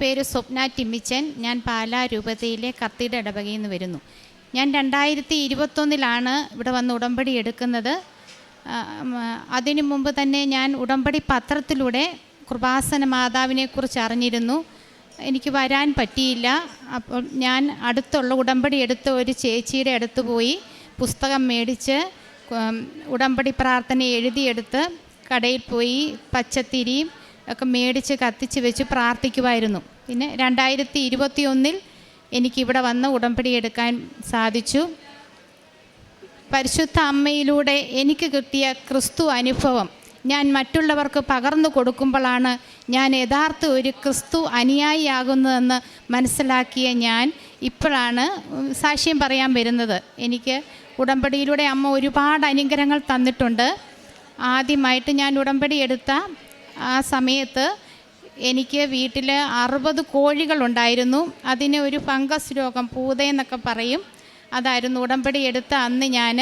പേര് സ്വപ്ന ടിമ്മിച്ചൻ. ഞാൻ പാലാ രൂപതയിലെ കത്തീഡ്രൽ ഇടവകയിൽ നിന്ന് വരുന്നു. ഞാൻ 2021 ഇവിടെ വന്ന് ഉടമ്പടി എടുക്കുന്നത്. അതിനു മുമ്പ് തന്നെ ഞാൻ ഉടമ്പടി പത്രത്തിലൂടെ കൃപാസന മാതാവിനെക്കുറിച്ച് അറിഞ്ഞിരുന്നു. എനിക്ക് വരാൻ പറ്റിയില്ല. അപ്പോൾ ഞാൻ അടുത്തുള്ള ഉടമ്പടി എടുത്ത ഒരു ചേച്ചിയുടെ അടുത്ത് പോയി പുസ്തകം മേടിച്ച് ഉടമ്പടി പ്രാർത്ഥന എഴുതിയെടുത്ത് കടയിൽ പോയി പച്ചത്തിരിയും ഒക്കെ മേടിച്ച് കത്തിച്ച് വെച്ച് പ്രാർത്ഥിക്കുമായിരുന്നു. പിന്നെ 2021 എനിക്കിവിടെ വന്ന് ഉടമ്പടി എടുക്കാൻ സാധിച്ചു. പരിശുദ്ധ അമ്മയിലൂടെ എനിക്ക് കിട്ടിയ ക്രിസ്തു അനുഭവം ഞാൻ മറ്റുള്ളവർക്ക് പകർന്നു കൊടുക്കുമ്പോഴാണ് ഞാൻ യഥാർത്ഥ ഒരു ക്രിസ്തു അനുയായിയാകുന്നതെന്ന് മനസ്സിലാക്കിയ ഞാൻ ഇപ്പോഴാണ് സാക്ഷ്യം പറയാൻ വരുന്നത്. എനിക്ക് ഉടമ്പടിയിലൂടെ അമ്മ ഒരുപാട് അനുഗ്രഹങ്ങൾ തന്നിട്ടുണ്ട്. ആദ്യമായിട്ട് ഞാൻ ഉടമ്പടി എടുത്ത ആ സമയത്ത് എനിക്ക് വീട്ടിൽ 60 കോഴികളുണ്ടായിരുന്നു. അതിന് ഒരു ഫംഗസ് രോഗം, പൂതയെന്നൊക്കെ പറയും, അതായിരുന്നു. ഉടമ്പടി എടുത്ത അന്ന് ഞാൻ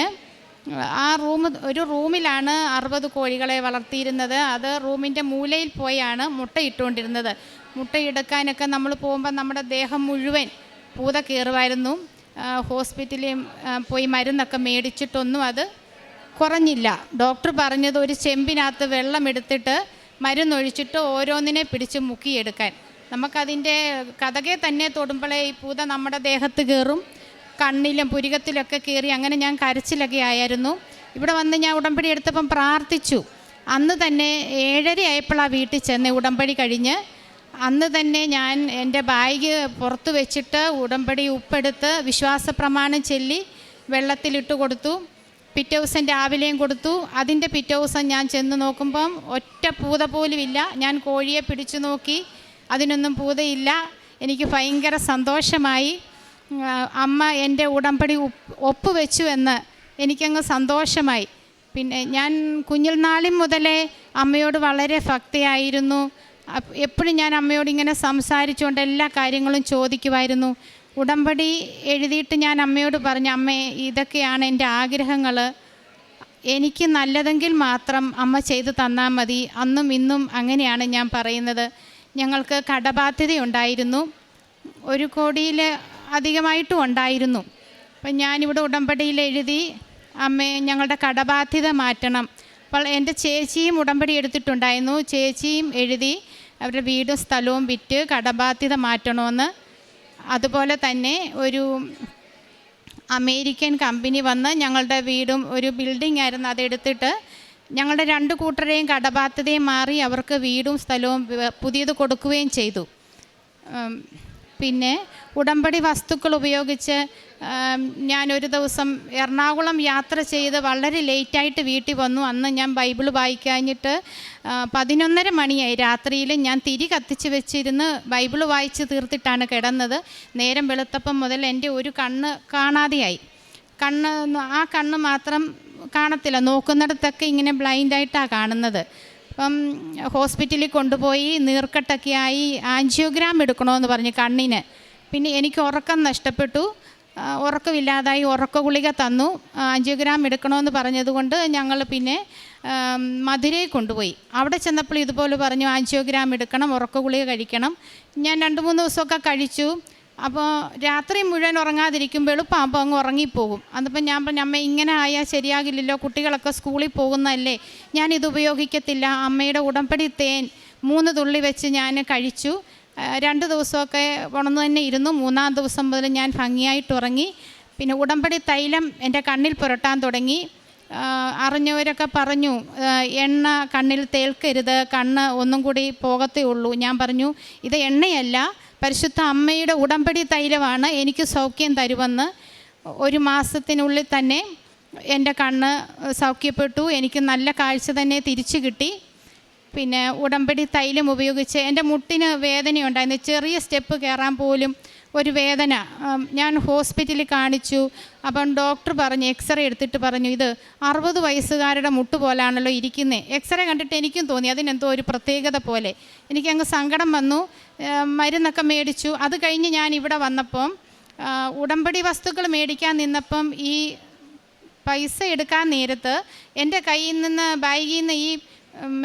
ഒരു റൂമിലാണ് 60 കോഴികളെ വളർത്തിയിരുന്നത്. അത് റൂമിൻ്റെ മൂലയിൽ പോയാണ് മുട്ടയിട്ടുകൊണ്ടിരുന്നത്. മുട്ടയെടുക്കാനൊക്കെ നമ്മൾ പോകുമ്പോൾ നമ്മുടെ ദേഹം മുഴുവൻ പൂത കയറുമായിരുന്നു. ഹോസ്പിറ്റലിൽ പോയി മരുന്നൊക്കെ മേടിച്ചിട്ടൊന്നും അത് കുറഞ്ഞില്ല. ഡോക്ടർ പറഞ്ഞത് ഒരു ചെമ്പിനകത്ത് വെള്ളം എടുത്തിട്ട് മരുന്നൊഴിച്ചിട്ട് ഓരോന്നിനെ പിടിച്ച് മുക്കിയെടുക്കാൻ. നമുക്കതിൻ്റെ കതകെ തന്നെ തൊടുമ്പോഴേ ഈ പൂത നമ്മുടെ ദേഹത്ത് കയറും, കണ്ണിലും പുരികത്തിലൊക്കെ കയറി. അങ്ങനെ ഞാൻ കരച്ചിലൊക്കെ ആയിരുന്നു. ഇവിടെ വന്ന് ഞാൻ ഉടമ്പടി എടുത്തപ്പം പ്രാർത്ഥിച്ചു. അന്ന് തന്നെ 7:30 ആയപ്പോഴാണ് വീട്ടിൽ ചെന്ന് ഉടമ്പടി കഴിഞ്ഞ്. അന്ന് തന്നെ ഞാൻ എൻ്റെ ബാഗ് പുറത്ത് വെച്ചിട്ട് ഉടമ്പടി ഉപ്പെടുത്ത് വിശ്വാസ പ്രമാണം ചൊല്ലി വെള്ളത്തിലിട്ട് കൊടുത്തു. പിറ്റേ ദിവസം രാവിലെയും കൊടുത്തു. അതിൻ്റെ പിറ്റേ ദിവസം ഞാൻ ചെന്ന് നോക്കുമ്പം ഒറ്റ പൂത പോലും ഇല്ല. ഞാൻ കോഴിയെ പിടിച്ചു നോക്കി, അതിനൊന്നും പൂതയില്ല. എനിക്ക് ഭയങ്കര സന്തോഷമായി. അമ്മ എൻ്റെ ഉടമ്പടി ഒപ്പുവെച്ചു എന്ന് എനിക്കങ്ങ് സന്തോഷമായി. പിന്നെ ഞാൻ കുഞ്ഞിൽ നാളിൽ മുതലേ അമ്മയോട് വളരെ ഭക്തിയായിരുന്നു. എപ്പോഴും ഞാൻ അമ്മയോട് ഇങ്ങനെ സംസാരിച്ചുകൊണ്ട് എല്ലാ കാര്യങ്ങളും ചോദിക്കുമായിരുന്നു. ഉടമ്പടി എഴുതിയിട്ട് ഞാൻ അമ്മയോട് പറഞ്ഞു, അമ്മേ ഇതൊക്കെയാണ് എൻ്റെ ആഗ്രഹങ്ങൾ, എനിക്ക് നല്ലതെങ്കിൽ മാത്രം അമ്മ ചെയ്തു തന്നാൽ മതി. അന്നും ഇന്നും അങ്ങനെയാണ് ഞാൻ പറയുന്നത്. ഞങ്ങൾക്ക് കടബാധ്യതയുണ്ടായിരുന്നു, 1 കോടിയിൽ അധികമായിട്ടും ഉണ്ടായിരുന്നു. അപ്പം ഞാനിവിടെ ഉടമ്പടിയിൽ എഴുതി, അമ്മേ ഞങ്ങളുടെ കടബാധ്യത മാറ്റണം. അപ്പോൾ എൻ്റെ ചേച്ചിയും ഉടമ്പടി എടുത്തിട്ടുണ്ടായിരുന്നു. ചേച്ചിയും എഴുതി അവരുടെ വീടും സ്ഥലവും വിറ്റ് കടബാധ്യത മാറ്റണമെന്ന്. അതുപോലെ തന്നെ ഒരു അമേരിക്കൻ കമ്പനി വന്ന് ഞങ്ങളുടെ വീടും ഒരു ബിൽഡിംഗ് ആയിരുന്നു, അതെടുത്തിട്ട് ഞങ്ങളുടെ 2 കൂട്ടരെയും കടബാധ്യതയും മാറി അവർക്ക് വീടും സ്ഥലവും പുതിയത് കൊടുക്കുകയും ചെയ്തു. പിന്നെ ഉടമ്പടി വസ്തുക്കൾ ഉപയോഗിച്ച് ഞാനൊരു ദിവസം എറണാകുളം യാത്ര ചെയ്ത് വളരെ ലേറ്റായിട്ട് വീട്ടിൽ വന്നു. അന്ന് ഞാൻ ബൈബിൾ വായിക്കാഞ്ഞിട്ട് 11:30 മണിയായി. രാത്രിയിൽ ഞാൻ തിരി കത്തിച്ച് വെച്ചിരുന്ന് ബൈബിൾ വായിച്ച് തീർത്തിട്ടാണ് കിടന്നത്. നേരം വെളുത്തപ്പം മുതൽ എൻ്റെ ഒരു കണ്ണ് കാണാതെയായി. ആ കണ്ണ് മാത്രം കാണത്തില്ല, നോക്കുന്നിടത്തൊക്കെ ഇങ്ങനെ ബ്ലൈൻഡായിട്ടാണ് കാണുന്നത്. അപ്പം ഹോസ്പിറ്റലിൽ കൊണ്ടുപോയി നീർക്കെട്ടൊക്കെ ആയി ആൻജിയോഗ്രാം എടുക്കണമെന്ന് പറഞ്ഞ് കണ്ണിന്. പിന്നെ എനിക്ക് ഉറക്കം നഷ്ടപ്പെട്ടു, ഉറക്കമില്ലാതായി. ഉറക്ക ഗുളിക തന്നു. ആൻജിയോഗ്രാം എടുക്കണമെന്ന് പറഞ്ഞതുകൊണ്ട് ഞങ്ങൾ പിന്നെ മധുരയിൽ കൊണ്ടുപോയി. അവിടെ ചെന്നപ്പോൾ ഇതുപോലെ പറഞ്ഞു, ആൻജിയോഗ്രാം എടുക്കണം, ഉറക്ക ഗുളിക കഴിക്കണം. ഞാൻ 2-3 ദിവസമൊക്കെ കഴിച്ചു. അപ്പോൾ രാത്രി മുഴുവൻ ഉറങ്ങാതിരിക്കുമ്പോൾ എളുപ്പമാകുമ്പോൾ അങ്ങ് ഉറങ്ങിപ്പോകും. അതിപ്പോൾ ഞാൻ പറഞ്ഞു, അമ്മ ഇങ്ങനെ ആയാൽ ശരിയാകില്ലല്ലോ, കുട്ടികളൊക്കെ സ്കൂളിൽ പോകുന്നതല്ലേ, ഞാനിത് ഉപയോഗിക്കത്തില്ല. അമ്മയുടെ ഉടമ്പടി തേൻ 3 തുള്ളി വെച്ച് ഞാൻ കഴിച്ചു. 2 ദിവസമൊക്കെ ഉണർന്നു തന്നെ ഇരുന്നു. 3-ാം ദിവസം മുതൽ ഞാൻ ഭംഗിയായിട്ട് ഉറങ്ങി. പിന്നെ ഉടമ്പടി തൈലം എൻ്റെ കണ്ണിൽ പുരട്ടാൻ തുടങ്ങി. അറിഞ്ഞവരൊക്കെ പറഞ്ഞു, എണ്ണ കണ്ണിൽ തേൽക്കരുത്, കണ്ണ് ഒന്നും കൂടി പോകത്തേ ഉള്ളൂ. ഞാൻ പറഞ്ഞു, ഇത് എണ്ണയല്ല, പരിശുദ്ധ അമ്മയുടെ ഉടമ്പടി തൈലമാണ്, എനിക്ക് സൗഖ്യം തരുമെന്ന്. 1 മാസത്തിനുള്ളിൽ തന്നെ എൻ്റെ കണ്ണ് സൗഖ്യപ്പെട്ടു. എനിക്ക് നല്ല കാഴ്ച തന്നെ തിരിച്ചു കിട്ടി. പിന്നെ ഉടമ്പടി തൈലം ഉപയോഗിച്ച് എൻ്റെ മുട്ടിന് വേദനയുണ്ടായിരുന്നു. ചെറിയ സ്റ്റെപ്പ് കയറാൻ പോലും ഒരു വേദന. ഞാൻ ഹോസ്പിറ്റലിൽ കാണിച്ചു. അപ്പം ഡോക്ടർ പറഞ്ഞു, എക്സ്റേ എടുത്തിട്ട് പറഞ്ഞു, ഇത് 60 വയസ്സുകാരുടെ മുട്ട് പോലാണല്ലോ ഇരിക്കുന്നത്. എക്സ്റേ കണ്ടിട്ട് എനിക്കും തോന്നി അതിനെന്തോ ഒരു പ്രത്യേകത പോലെ. എനിക്കങ്ങ് സങ്കടം വന്നു. മരുന്നൊക്കെ മേടിച്ചു. അത് കഴിഞ്ഞ് ഞാൻ ഇവിടെ വന്നപ്പം ഉടമ്പടി വസ്തുക്കൾ മേടിക്കാൻ നിന്നപ്പം ഈ പൈസ എടുക്കാൻ നേരത്ത് എൻ്റെ കയ്യിൽ നിന്ന് ബാഗിൽ നിന്ന് ഈ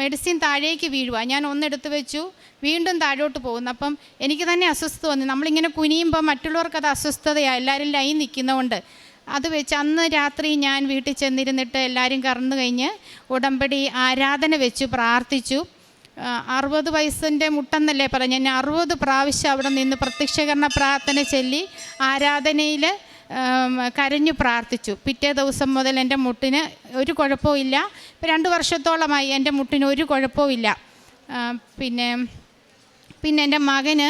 മെഡിസിൻ താഴേക്ക് വീഴുക. ഞാൻ ഒന്നെടുത്ത് വെച്ചു, വീണ്ടും താഴോട്ട് പോകുന്നു. അപ്പം എനിക്ക് തന്നെ അസ്വസ്ഥത തോന്നി. നമ്മളിങ്ങനെ കുനിയുമ്പോൾ മറ്റുള്ളവർക്കത് അസ്വസ്ഥതയാണ്, എല്ലാവരും ലൈൻ നിൽക്കുന്നതുകൊണ്ട്. അത് വെച്ച് അന്ന് രാത്രി ഞാൻ വീട്ടിൽ ചെന്നിരുന്നിട്ട് എല്ലാവരും കറന്നു കഴിഞ്ഞ് ഉടമ്പടി ആരാധന വെച്ച് പ്രാർത്ഥിച്ചു. 60 വയസ്സിൻ്റെ മുട്ടെന്നല്ലേ പറഞ്ഞു, ഞാൻ 60 പ്രാവശ്യം അവിടെ നിന്ന് പ്രത്യക്ഷീകരണ പ്രാർത്ഥന ചൊല്ലി ആരാധനയിൽ കരഞ്ഞു പ്രാർത്ഥിച്ചു. പിറ്റേ ദിവസം മുതൽ എൻ്റെ മുട്ടിന് ഒരു കുഴപ്പവും ഇല്ല. 2 വർഷത്തോളമായി എൻ്റെ മുട്ടിന് ഒരു കുഴപ്പവും ഇല്ല. പിന്നെ എൻ്റെ മകന്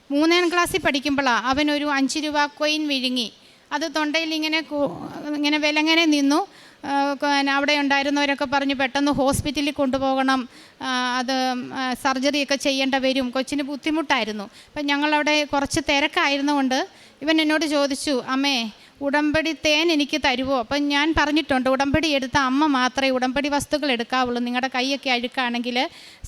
3ാം ക്ലാസ്സിൽ പഠിക്കുമ്പോഴാണ് അവനൊരു 5 രൂപ കോയിൻ വിഴുങ്ങി. അത് തൊണ്ടയിൽ ഇങ്ങനെ വിലങ്ങനെ നിന്നു. അവിടെ ഉണ്ടായിരുന്നവരൊക്കെ പറഞ്ഞു പെട്ടെന്ന് ഹോസ്പിറ്റലിൽ കൊണ്ടുപോകണം, അത് സർജറിയൊക്കെ ചെയ്യേണ്ട വരും, കൊച്ചിന് ബുദ്ധിമുട്ടായിരുന്നു. അപ്പം ഞങ്ങളവിടെ കുറച്ച് തിരക്കായിരുന്നുകൊണ്ട് ഇവൻ എന്നോട് ചോദിച്ചു, അമ്മേ ഉടമ്പടി തേൻ എനിക്ക് തരുമോ? അപ്പം ഞാൻ പറഞ്ഞിട്ടുണ്ട്, ഉടമ്പടി എടുത്ത അമ്മ മാത്രമേ ഉടമ്പടി വസ്തുക്കൾ എടുക്കാവുള്ളൂ, നിങ്ങളുടെ കൈയൊക്കെ അഴുക്കാണെങ്കിൽ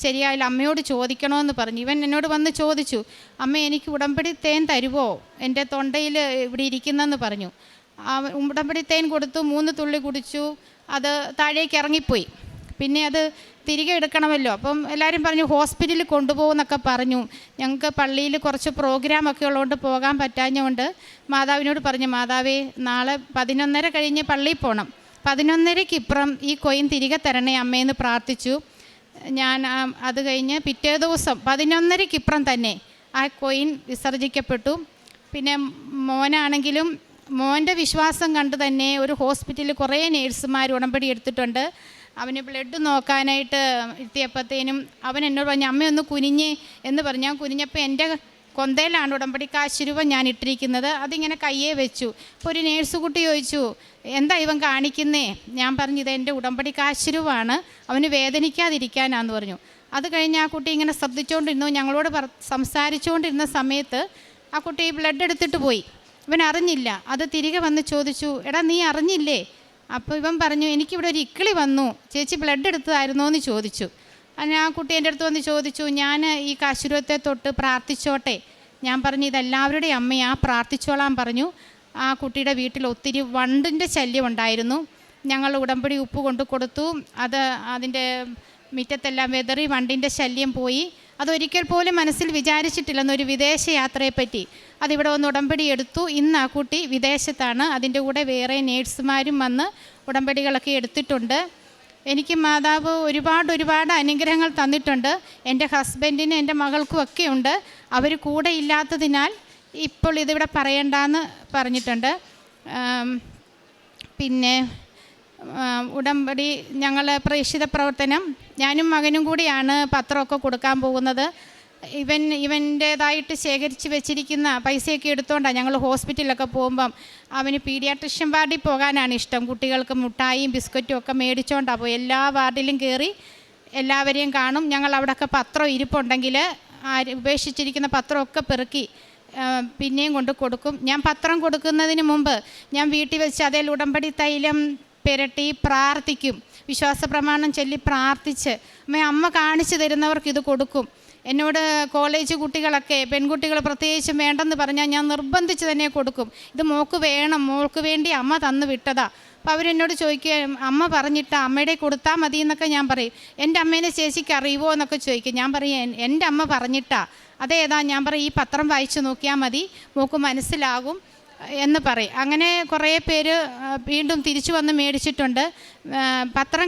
ശരിയായില്ല, അമ്മയോട് ചോദിക്കണമെന്ന് പറഞ്ഞു. ഇവൻ എന്നോട് വന്ന് ചോദിച്ചു, അമ്മ എനിക്ക് ഉടമ്പടി തേൻ തരുമോ, എൻ്റെ തൊണ്ടയിൽ ഇവിടെ ഇരിക്കുന്നെന്ന് പറഞ്ഞു. ഉടമ്പടി തേൻ കൊടുത്തു, 3 തുള്ളി കുടിച്ചു, അത് താഴേക്ക് ഇറങ്ങിപ്പോയി. പിന്നെ അത് തിരികെ എടുക്കണമല്ലോ. അപ്പം എല്ലാവരും പറഞ്ഞു ഹോസ്പിറ്റലിൽ കൊണ്ടുപോകുമെന്നൊക്കെ പറഞ്ഞു. ഞങ്ങൾക്ക് പള്ളിയിൽ കുറച്ച് പ്രോഗ്രാമൊക്കെ ഉള്ളതുകൊണ്ട് പോകാൻ പറ്റാഞ്ഞുകൊണ്ട് മാതാവിനോട് പറഞ്ഞു, മാതാവേ നാളെ 11:30 കഴിഞ്ഞ് പള്ളിയിൽ പോകണം, 11:30 ഇപ്പുറം ഈ കോയിൻ തിരികെ തരണേ അമ്മയെന്ന് പ്രാർത്ഥിച്ചു. ഞാൻ അത് കഴിഞ്ഞ് പിറ്റേ ദിവസം 11:30 ഇപ്പുറം തന്നെ ആ കോയിൻ വിസർജിക്കപ്പെട്ടു. പിന്നെ മോനാണെങ്കിലും മോൻ്റെ വിശ്വാസം കണ്ട് തന്നെ ഒരു ഹോസ്പിറ്റലിൽ കുറേ നേഴ്സുമാർ ഉടമ്പടി എടുത്തിട്ടുണ്ട്. അവന് ബ്ലഡ് നോക്കാനായിട്ട് എത്തിയപ്പോഴത്തേനും അവൻ എന്നോട് പറഞ്ഞു, അമ്മയൊന്ന് കുനിഞ്ഞ് എന്ന് പറഞ്ഞു. ഞാൻ കുനിഞ്ഞപ്പോൾ എൻ്റെ കൊന്തയിലാണ് ഉടമ്പടി കാശുരൂപ ഞാൻ ഇട്ടിരിക്കുന്നത്, അതിങ്ങനെ കയ്യെ വെച്ചു. അപ്പോൾ ഒരു നേഴ്സ് കുട്ടി ചോദിച്ചു, എന്താ ഇവൻ കാണിക്കുന്നേ? ഞാൻ പറഞ്ഞു, ഇത് എൻ്റെ ഉടമ്പടി കാശുരൂപാണ്, അവന് വേദനിക്കാതിരിക്കാനാന്ന് പറഞ്ഞു. അത് കഴിഞ്ഞ് ആ കുട്ടി ഇങ്ങനെ ശ്രദ്ധിച്ചുകൊണ്ടിരുന്നു. ഞങ്ങളോട് സംസാരിച്ചുകൊണ്ടിരുന്ന സമയത്ത് ആ കുട്ടി ബ്ലഡ് എടുത്തിട്ട് പോയി. ഇവൻ അറിഞ്ഞില്ല. അത് തിരികെ വന്ന് ചോദിച്ചു, എടാ നീ അറിഞ്ഞില്ലേ? അപ്പോൾ ഇവൻ പറഞ്ഞു, എനിക്കിവിടെ ഒരു ഇക്കിളി വന്നു, ചേച്ചി ബ്ലഡ് എടുത്തതായിരുന്നോ എന്ന് ചോദിച്ചു. അങ്ങനെ ആ കുട്ടി എൻ്റെ അടുത്ത് വന്ന് ചോദിച്ചു, ഞാൻ ഈ കാശുരൂപത്തെ തൊട്ട് പ്രാർത്ഥിച്ചോട്ടെ? ഞാൻ പറഞ്ഞു, ഇതെല്ലാവരുടെയും അമ്മയാ, പ്രാർത്ഥിച്ചോളാൻ പറഞ്ഞു. ആ കുട്ടിയുടെ വീട്ടിൽ ഒത്തിരി വണ്ടിൻ്റെ ശല്യം ഉണ്ടായിരുന്നു. ഞങ്ങൾ ഉടമ്പടി ഉപ്പ് കൊണ്ട് കൊടുത്തു. അതിൻ്റെ മുറ്റത്തെല്ലാം വെതറി വണ്ടിൻ്റെ ശല്യം പോയി. അതൊരിക്കൽ പോലും മനസ്സിൽ വിചാരിച്ചിട്ടില്ലെന്നൊരു വിദേശ യാത്രയെപ്പറ്റി. അതിവിടെ വന്ന് ഉടമ്പടി എടുത്തു. ഇന്ന് ആ കുട്ടി വിദേശത്താണ്. അതിൻ്റെ കൂടെ വേറെ നേഴ്സുമാരും വന്ന് ഉടമ്പടികളൊക്കെ എടുത്തിട്ടുണ്ട്. എനിക്ക് മാതാവ് ഒരുപാട് അനുഗ്രഹങ്ങൾ തന്നിട്ടുണ്ട്. എൻ്റെ ഹസ്ബൻഡിനും എൻ്റെ മകൾക്കും ഒക്കെ ഉണ്ട്. അവർ കൂടെ ഇല്ലാത്തതിനാൽ ഇപ്പോൾ ഇതിവിടെ പറയണ്ടെന്ന് പറഞ്ഞിട്ടുണ്ട്. പിന്നെ ഉടമ്പടി ഞങ്ങൾ പ്രേക്ഷിത പ്രവർത്തനം ഞാനും മകനും കൂടിയാണ് പത്രമൊക്കെ കൊടുക്കാൻ പോകുന്നത്. ഇവൻ്റേതായിട്ട് ശേഖരിച്ച് വെച്ചിരിക്കുന്ന പൈസയൊക്കെ എടുത്തുകൊണ്ടാണ് ഞങ്ങൾ ഹോസ്പിറ്റലിലൊക്കെ പോകുമ്പം അവന് പീഡിയാട്രിഷ്യൻ വാർഡിൽ പോകാനാണ് ഇഷ്ടം. കുട്ടികൾക്ക് മുട്ടായിയും ബിസ്ക്കറ്റും ഒക്കെ മേടിച്ചുകൊണ്ടാണ് പോയി. എല്ലാ വാർഡിലും കയറി എല്ലാവരെയും കാണും. ഞങ്ങൾ അവിടെയൊക്കെ പത്രം ഇരിപ്പുണ്ടെങ്കിൽ ഉപേക്ഷിച്ചിരിക്കുന്ന പത്രമൊക്കെ പെറുക്കി പിന്നെയും കൊണ്ട് കൊടുക്കും. ഞാൻ പത്രം കൊടുക്കുന്നതിന് മുമ്പ് ഞാൻ വീട്ടിൽ വെച്ച് അതിൽ ഉടമ്പടി തൈലം പുരട്ടി പ്രാർത്ഥിക്കും. വിശ്വാസ പ്രമാണം ചൊല്ലി പ്രാർത്ഥിച്ച് അമ്മ കാണിച്ചു തരുന്നവർക്ക് ഇത് കൊടുക്കും. എന്നോട് കോളേജ് കുട്ടികളൊക്കെ പെൺകുട്ടികൾ പ്രത്യേകിച്ചും വേണ്ടെന്ന് പറഞ്ഞാൽ ഞാൻ നിർബന്ധിച്ച് തന്നെ കൊടുക്കും. ഇത് മോൾക്ക് വേണം, മോൾക്ക് വേണ്ടി അമ്മ തന്നു വിട്ടതാ. അപ്പോൾ അവരെന്നോട് ചോദിക്കുക, അമ്മ പറഞ്ഞിട്ട് അമ്മയുടെ കൊടുത്താൽ മതി എന്നൊക്കെ ഞാൻ പറയും. എൻ്റെ അമ്മേനെ ചേച്ചിക്ക് അറിയുമോ എന്നൊക്കെ ചോദിക്കും. ഞാൻ പറയും എൻ്റെ അമ്മ പറഞ്ഞിട്ടാ. അതേതാ? ഞാൻ പറയും ഈ പത്രം വായിച്ച് നോക്കിയാൽ മതി, മോൾക്ക് മനസ്സിലാകും എന്ന് പറയും. അങ്ങനെ കുറേ പേര് വീണ്ടും തിരിച്ചു വന്ന് മേടിച്ചിട്ടുണ്ട്. പത്രം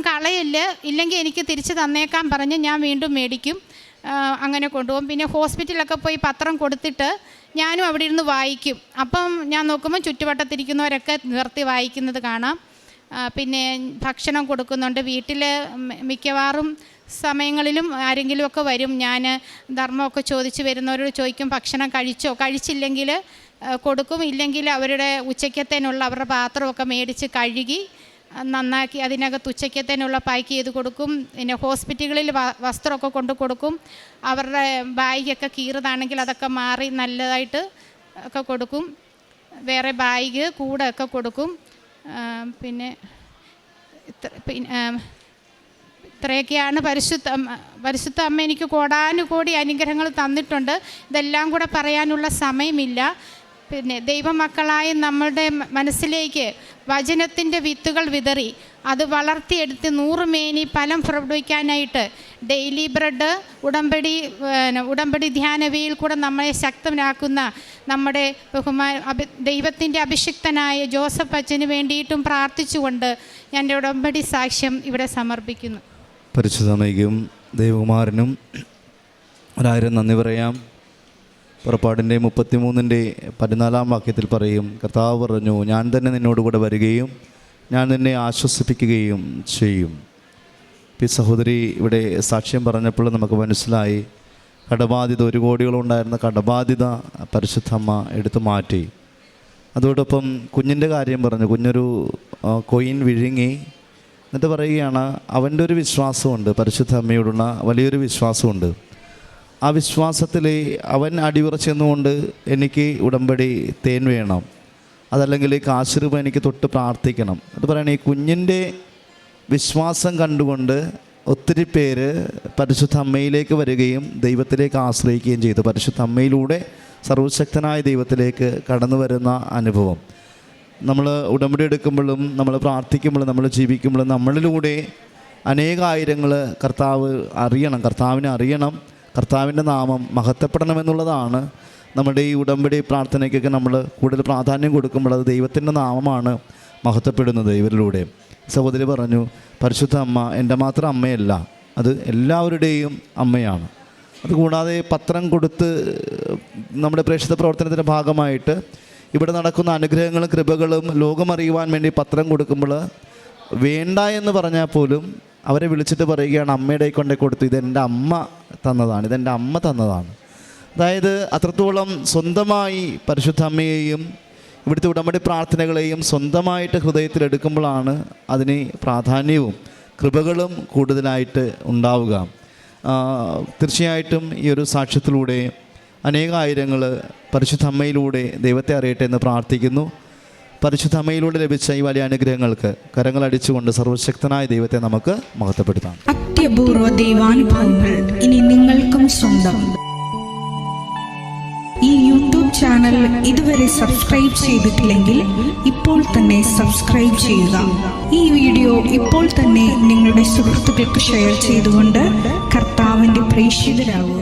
ഇല്ലെങ്കിൽ എനിക്ക് തിരിച്ച് തന്നേക്കാൻ പറഞ്ഞ് ഞാൻ വീണ്ടും മേടിക്കും. അങ്ങനെ കൊണ്ടുപോകും. പിന്നെ ഹോസ്പിറ്റലിലൊക്കെ പോയി പത്രം കൊടുത്തിട്ട് ഞാനും അവിടെ ഇരുന്ന് വായിക്കും. അപ്പം ഞാൻ നോക്കുമ്പോൾ ചുറ്റുവട്ടത്തിരിക്കുന്നവരൊക്കെ നിർത്തി വായിക്കുന്നത് കാണാം. പിന്നെ ഭക്ഷണം കൊടുക്കുന്നുണ്ട്. വീട്ടിൽ മിക്കവാറും സമയങ്ങളിലും ആരെങ്കിലുമൊക്കെ വരും. ഞാൻ ധർമ്മമൊക്കെ ചോദിച്ച് വരുന്നവരോട് ചോദിക്കും, ഭക്ഷണം കഴിച്ചോ? കഴിച്ചില്ലെങ്കിൽ കൊടുക്കും. ഇല്ലെങ്കിൽ അവരുടെ ഉച്ചയ്ക്കത്തേനുള്ള അവരുടെ പാത്രമൊക്കെ മേടിച്ച് കഴുകി നന്നാക്കി അതിനകത്ത് ഉച്ചയ്ക്കത്തേനുള്ള പാക്ക് ചെയ്ത് കൊടുക്കും. പിന്നെ ഹോസ്പിറ്റലുകളിൽ വസ്ത്രമൊക്കെ കൊണ്ട് കൊടുക്കും. അവരുടെ ബാഗൊക്കെ കീറുന്നതാണെങ്കിൽ അതൊക്കെ മാറി നല്ലതായിട്ട് ഒക്കെ കൊടുക്കും. വേറെ ബാഗ് കൂടെ ഒക്കെ കൊടുക്കും. പിന്നെ ഇത്രയൊക്കെയാണ് പരിശുദ്ധ അമ്മ എനിക്ക് കോടാനുകോടി അനുഗ്രഹങ്ങൾ തന്നിട്ടുണ്ട്. ഇതെല്ലാം കൂടെ പറയാനുള്ള സമയമില്ല. പിന്നെ ദൈവമക്കളായ നമ്മളുടെ മനസ്സിലേക്ക് വചനത്തിൻ്റെ വിത്തുകൾ വിതറി അത് വളർത്തിയെടുത്ത് 100 മേനി ഫലം പുറപ്പെടുവിക്കാനായിട്ട് ഡെയിലി ബ്രെഡ് ഉടമ്പടി ധ്യാനവയിൽ കൂടെ നമ്മളെ ശക്തനാക്കുന്ന നമ്മുടെ ദൈവത്തിൻ്റെ അഭിഷിക്തനായ ജോസഫ് അച്ഛന് വേണ്ടിയിട്ടും പ്രാർത്ഥിച്ചുകൊണ്ട് ഞാൻ ഉടമ്പടി സാക്ഷ്യം ഇവിടെ സമർപ്പിക്കുന്നു. പരിശുദ്ധമയ്ക്കും ദൈവകുമാരനും 1000 നന്ദി പറയാം. പുറപ്പാടിൻ്റെ 33-14 വാക്യത്തിൽ പറയും, കർത്താവ് പറഞ്ഞു, ഞാൻ തന്നെ നിന്നോടുകൂടെ വരികയും ഞാൻ നിന്നെ ആശ്വസിപ്പിക്കുകയും ചെയ്യും. ഈ സഹോദരി ഇവിടെ സാക്ഷ്യം പറഞ്ഞപ്പോൾ നമുക്ക് മനസ്സിലായി, കടബാധ്യത 1 കോടികളുണ്ടായിരുന്ന കടബാധ്യത പരിശുദ്ധമ്മ എടുത്തു മാറ്റി. അതോടൊപ്പം കുഞ്ഞിൻ്റെ കാര്യം പറഞ്ഞു, കുഞ്ഞൊരു കൊയിൻ വിഴുങ്ങി. എന്നിട്ട് പറയുകയാണ്, അവൻ്റെ ഒരു വിശ്വാസമുണ്ട്, പരിശുദ്ധ അമ്മയോടുള്ള വലിയൊരു വിശ്വാസമുണ്ട്. ആ വിശ്വാസത്തിൽ അവൻ അടിയുറച്ചെന്നുകൊണ്ട് എനിക്ക് ഉടമ്പടി തേൻ വേണം, അതല്ലെങ്കിൽ കാശ് രൂപ എനിക്ക് തൊട്ട് പ്രാർത്ഥിക്കണം. അത് പറയണേ, ഈ കുഞ്ഞിൻ്റെ വിശ്വാസം കണ്ടുകൊണ്ട് ഒത്തിരി പേര് പരിശുദ്ധ അമ്മയിലേക്ക് വരികയും ദൈവത്തിലേക്ക് ആശ്രയിക്കുകയും ചെയ്തു. പരിശുദ്ധ അമ്മയിലൂടെ സർവശക്തനായ ദൈവത്തിലേക്ക് കടന്നു വരുന്ന അനുഭവം. നമ്മൾ ഉടമ്പടി എടുക്കുമ്പോഴും നമ്മൾ പ്രാർത്ഥിക്കുമ്പോഴും നമ്മൾ ജീവിക്കുമ്പോഴും നമ്മളിലൂടെ അനേകായിരങ്ങൾ കർത്താവിനെ അറിയണം, കർത്താവിൻ്റെ നാമം മഹത്വപ്പെടണമെന്നുള്ളതാണ്. നമ്മുടെ ഈ ഉടമ്പടി പ്രാർത്ഥനയ്ക്കൊക്കെ നമ്മൾ കൂടുതൽ പ്രാധാന്യം കൊടുക്കുമ്പോൾ അത് ദൈവത്തിൻ്റെ നാമമാണ് മഹത്വപ്പെടുന്നത് ഇവരിലൂടെ. സഹോദരി പറഞ്ഞു, പരിശുദ്ധ അമ്മ എൻ്റെ മാത്രം അമ്മയല്ല, അത് എല്ലാവരുടെയും അമ്മയാണ്. അതുകൂടാതെ പത്രം കൊടുത്ത് നമ്മുടെ പ്രേക്ഷിത പ്രവർത്തനത്തിൻ്റെ ഭാഗമായിട്ട് ഇവിടെ നടക്കുന്ന അനുഗ്രഹങ്ങളും കൃപകളും ലോകമറിയുവാൻ വേണ്ടി പത്രം കൊടുക്കുമ്പോൾ വേണ്ട എന്ന് പറഞ്ഞാൽ പോലും അവരെ വിളിച്ചിട്ട് പറയുകയാണ്, അമ്മയുടെ കൊണ്ടേ കൊടുത്തു, ഇതെൻ്റെ അമ്മ തന്നതാണ്. അതായത് അത്രത്തോളം സ്വന്തമായി പരിശുദ്ധ അമ്മയെയും ഇവിടുത്തെ ഉടമ്പടി പ്രാർത്ഥനകളെയും സ്വന്തമായിട്ട് ഹൃദയത്തിലെടുക്കുമ്പോഴാണ് അതിന് പ്രാധാന്യവും കൃപകളും കൂടുതലായിട്ട് ഉണ്ടാവുക. തീർച്ചയായിട്ടും ഈ ഒരു സാക്ഷ്യത്തിലൂടെ അനേകായിരങ്ങൾ പരിശുദ്ധ അമ്മയിലൂടെ ദൈവത്തെ അറിയട്ടെ എന്ന് പ്രാർത്ഥിക്കുന്നു. പരിശുദ്ധ അമ്മയിലൂടെ ലഭിച്ച ഈ വലിയ അനുഗ്രഹങ്ങൾക്ക് കരങ്ങളടിച്ചുകൊണ്ട് സർവശക്തനായ ദൈവത്തെ നമുക്ക് മഹത്വപ്പെടുത്താം. അത്യപൂർവ ദൈവാനുഭവങ്ങൾ ഇനി നിങ്ങൾക്കും സ്വന്തം. ഈ യൂട്യൂബ് ചാനൽ ഇതുവരെ സബ്സ്ക്രൈബ് ചെയ്തിട്ടില്ലെങ്കിൽ ഇപ്പോൾ തന്നെ സബ്സ്ക്രൈബ് ചെയ്യുക. ഈ വീഡിയോ ഇപ്പോൾ തന്നെ നിങ്ങളുടെ സുഹൃത്തുക്കൾക്ക് ഷെയർ ചെയ്തുകൊണ്ട് കർത്താവിൻ്റെ പ്രേക്ഷിതരാകുക.